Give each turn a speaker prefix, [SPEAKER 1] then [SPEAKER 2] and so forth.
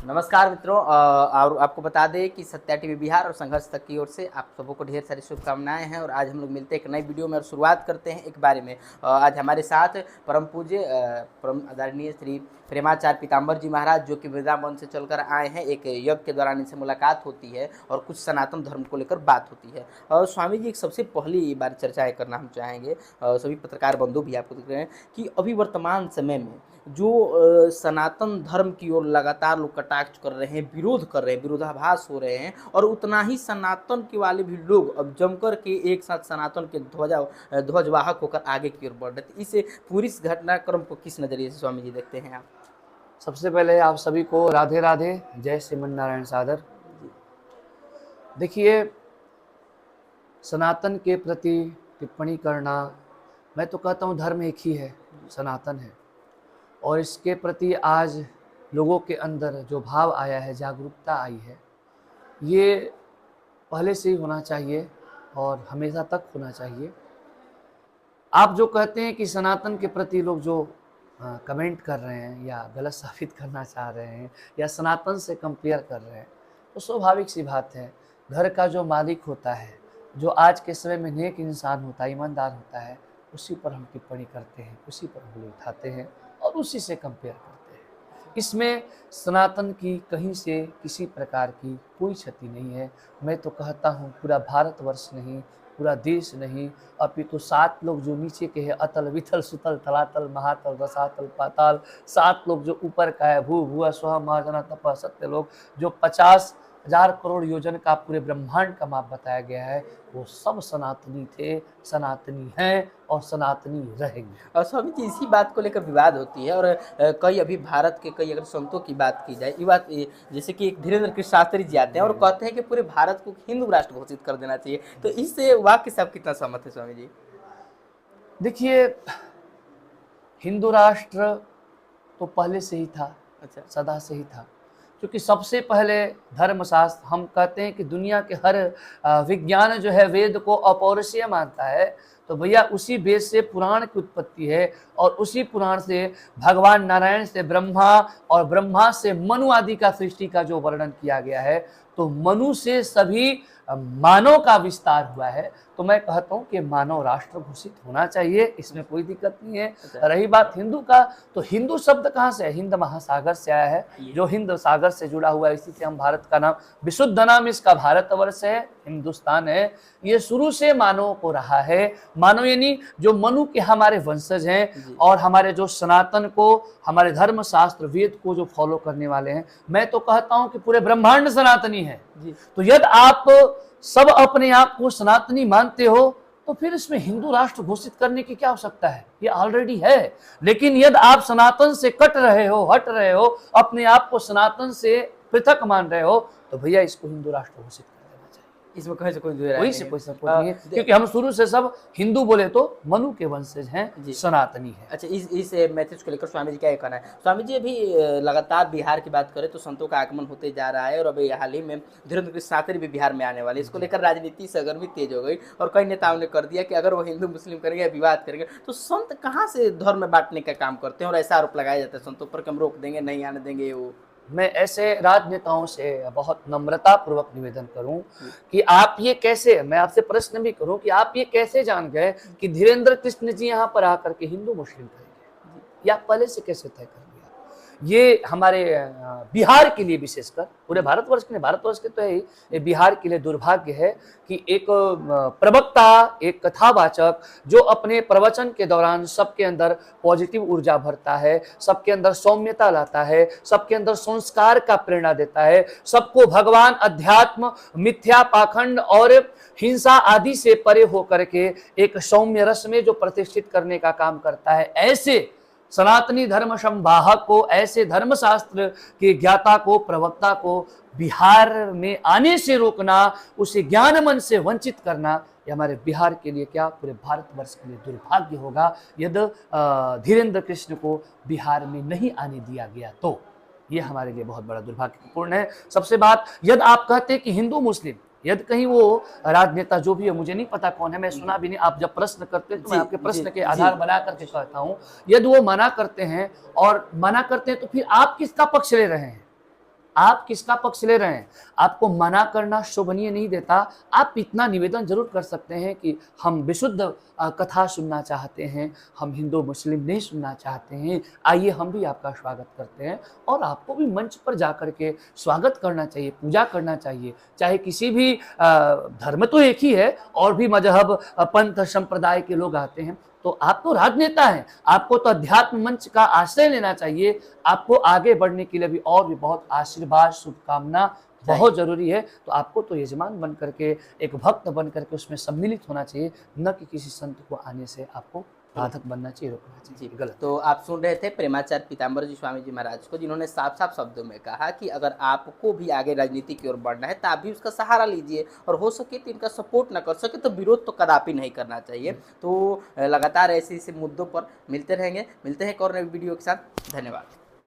[SPEAKER 1] नमस्कार मित्रों, और आपको बता दें कि सत्या टीवी बिहार और संघर्ष तक की ओर से आप सबों को ढेर सारी शुभकामनाएं हैं। और आज हम लोग मिलते हैं एक नई वीडियो में और शुरुआत करते हैं एक बारे में। आज हमारे साथ परम पूज्य परम आदरणीय श्री प्रेमाचार्य पीताम्बर जी महाराज, जो कि वृंदावन से चलकर आए हैं। एक यज्ञ के दौरान इनसे मुलाकात होती है और कुछ सनातन धर्म को लेकर बात होती है। और स्वामी जी, एक सबसे पहली बार चर्चाएँ करना हम चाहेंगे, सभी पत्रकार बंधु भी आपको दिख रहे हैं, कि अभी वर्तमान समय में जो सनातन धर्म की ओर लगातार लोग कटाक्ष कर रहे हैं, विरोध कर रहे हैं, विरोधाभास हो रहे हैं, और उतना ही सनातन के वाले भी लोग अब जमकर के एक साथ सनातन के ध्वजवाहक होकर आगे की ओर बढ़ रहे थे। इस पूरी घटनाक्रम को किस नज़रिए से स्वामी जी देखते हैं आप?
[SPEAKER 2] सबसे पहले आप सभी को राधे राधे, जय श्रीमन नारायण सादर। देखिए, सनातन के प्रति टिप्पणी करना, मैं तो कहता हूँ धर्म एक ही है, सनातन है। और इसके प्रति आज लोगों के अंदर जो भाव आया है, जागरूकता आई है, ये पहले से ही होना चाहिए और हमेशा तक होना चाहिए। आप जो कहते हैं कि सनातन के प्रति लोग जो कमेंट कर रहे हैं या गलत साबित करना चाह रहे हैं या सनातन से कंपेयर कर रहे हैं, तो स्वाभाविक सी बात है। घर का जो मालिक होता है, जो आज के समय में नेक इंसान होता है, ईमानदार होता है, उसी पर हम टिप्पणी करते हैं, उसी पर उंगली उठाते हैं और उसी से कंपेयर करते हैं। इसमें सनातन की कहीं से किसी प्रकार की कोई क्षति नहीं है। मैं तो कहता हूँ पूरा भारतवर्ष नहीं, पूरा देश नहीं, अपितु 7 लोग जो नीचे के हैं, अतल विथल सुतल तलातल महातल रसातल पाताल, 7 लोग जो ऊपर का है, भू भुआ स्व महाजना तप सत्य लोग, जो 50,000 करोड़ योजन का पूरे ब्रह्मांड का माप बताया गया है, वो सब सनातनी थे, सनातनी हैं और सनातनी रहेंगे।
[SPEAKER 1] और स्वामी जी, इसी बात को लेकर विवाद होती है। और कई अभी भारत के कई अगर संतों की बात की जाए, ये बात जैसे कि एक धीरेन्द्र कृष्ण शास्त्री जी आते हैं और कहते हैं कि पूरे भारत को हिंदू राष्ट्र घोषित कर देना चाहिए। तो इससे वाक्य से आप कितना सहमत है स्वामी जी?
[SPEAKER 2] देखिए, हिंदू राष्ट्र तो पहले से ही था,
[SPEAKER 1] अच्छा,
[SPEAKER 2] सदा से ही था, क्योंकि सबसे पहले धर्मशास्त्र, हम कहते हैं कि दुनिया के हर विज्ञान जो है वेद को अपौरुषीय मानता है, तो भैया उसी वेद से पुराण की उत्पत्ति है और उसी पुराण से भगवान नारायण से ब्रह्मा और ब्रह्मा से मनु आदि का सृष्टि का जो वर्णन किया गया है, तो मनु से सभी मानव का विस्तार हुआ है। तो मैं कहता हूँ कि मानव राष्ट्र घोषित होना चाहिए, इसमें कोई दिक्कत नहीं है। रही बात हिंदू का, तो हिंदू शब्द कहाँ से है? हिंद महासागर से आया है, जो हिंद सागर से जुड़ा हुआ है। इसी से हम भारत का नाम, विशुद्ध नाम इसका भारतवर्ष है, हिंदुस्तान है। ये शुरू से मानव को रहा है। मानव यानी जो मनु के हमारे वंशज हैं और हमारे जो सनातन को, हमारे धर्म शास्त्र वेद को जो फॉलो करने वाले हैं। मैं तो कहता हूँ कि पूरे ब्रह्मांड सनातनी है। तो यदि आप सब अपने आप को सनातनी मानते हो, तो फिर इसमें हिंदू राष्ट्र घोषित करने की क्या आवश्यकता है? ये ऑलरेडी है। लेकिन यदि आप सनातन से कट रहे हो, हट रहे हो, अपने आप को सनातन से पृथक मान रहे हो, तो भैया इसको हिंदू राष्ट्र घोषित कर देना चाहिए।
[SPEAKER 1] इसमें कहीं से कोई दूर
[SPEAKER 2] कोई से कोई सपोर्ट नहीं है, क्योंकि हम शुरू से सब हिंदू बोले तो मनु के वंशज हैं, सनातनी है।
[SPEAKER 1] अच्छा, इस मैसेज को लेकर स्वामी जी क्या कहना है? स्वामी जी, अभी लगातार बिहार की बात करें तो संतों का आगमन होते जा रहा है और अभी हाल ही में धीरेन्द्र कृष्ण शास्त्री भी बिहार में आने वाले। इसको लेकर राजनीति सरगर्मी तेज हो गई और कई नेताओं ने कर दिया कि अगर वो हिंदू मुस्लिम करेंगे, विवाद करेंगे, तो संत कहाँ से धर्म में बांटने का काम करते हैं? और ऐसा आरोप लगाया जाता है संतों पर कि हम रोक देंगे, नहीं आने देंगे। वो
[SPEAKER 2] मैं ऐसे राजनेताओं से बहुत नम्रता पूर्वक निवेदन करूं कि आप ये कैसे, मैं आपसे प्रश्न भी करूं कि आप ये कैसे जान गए कि धीरेन्द्र कृष्ण जी यहाँ पर आकर के हिंदू मुस्लिम करेंगे? ये आप पहले से कैसे तय कर लिया? ये हमारे बिहार के लिए, विशेषकर पूरे भारतवर्ष के लिए, भारतवर्ष के तो है ही, ये बिहार के लिए दुर्भाग्य है कि एक प्रवक्ता, एक कथावाचक जो अपने प्रवचन के दौरान सबके अंदर पॉजिटिव ऊर्जा भरता है, सबके अंदर सौम्यता लाता है, सबके अंदर संस्कार का प्रेरणा देता है, सबको भगवान, अध्यात्म, मिथ्या, पाखंड और हिंसा आदि से परे होकर के एक सौम्य रस में जो प्रतिष्ठित करने का काम करता है, ऐसे सनातनी धर्म संवाहक को, ऐसे धर्मशास्त्र के ज्ञाता को, प्रवक्ता को बिहार में आने से रोकना, उसे ज्ञान मन से वंचित करना, ये हमारे बिहार के लिए क्या, पूरे भारतवर्ष के लिए दुर्भाग्य होगा यदि धीरेन्द्र कृष्ण को बिहार में नहीं आने दिया गया। तो ये हमारे लिए बहुत बड़ा दुर्भाग्यपूर्ण है। सबसे बात, यदि आप कहते हैं कि हिंदू मुस्लिम, यदि कहीं वो राजनेता जो भी है, मुझे नहीं पता कौन है, मैं सुना भी नहीं, आप जब प्रश्न करते हैं तो मैं आपके प्रश्न के आधार बना करके कहता हूं, यदि वो मना करते हैं और मना करते हैं तो फिर आप किसका पक्ष ले रहे हैं? आप किसका पक्ष ले रहे हैं। आपको मना करना शोभनीय नहीं देता। आप इतना निवेदन जरूर कर सकते हैं कि हम विशुद्ध कथा सुनना चाहते हैं, हम हिंदू मुस्लिम नहीं सुनना चाहते हैं, आइए हम भी आपका स्वागत करते हैं। और आपको भी मंच पर जाकर के स्वागत करना चाहिए, पूजा करना चाहिए। चाहे किसी भी धर्म तो एक ही है, और भी मजहब पंथ संप्रदाय के लोग आते हैं, तो आप तो राजनेता हैं, आपको तो अध्यात्म मंच का आश्रय लेना चाहिए। आपको आगे बढ़ने के लिए भी और भी बहुत आशीर्वाद, शुभकामना बहुत जरूरी है। तो आपको तो यजमान बन करके, एक भक्त बन करके उसमें सम्मिलित होना चाहिए, न कि किसी संत को आने से आपको बाधक बनना चाहिए, रोकना चाहिए।
[SPEAKER 1] जी
[SPEAKER 2] गलत।
[SPEAKER 1] तो आप सुन रहे थे प्रेमाचार्य पीताम्बर जी स्वामी जी महाराज को, जिन्होंने साफ साफ शब्दों में कहा कि अगर आपको भी आगे राजनीति की ओर बढ़ना है तो आप भी उसका सहारा लीजिए, और हो सके तो इनका सपोर्ट ना कर सके तो विरोध तो कदापि नहीं करना चाहिए। तो लगातार ऐसे ऐसे मुद्दों पर मिलते रहेंगे, मिलते हैं एक और नई वीडियो के साथ। धन्यवाद।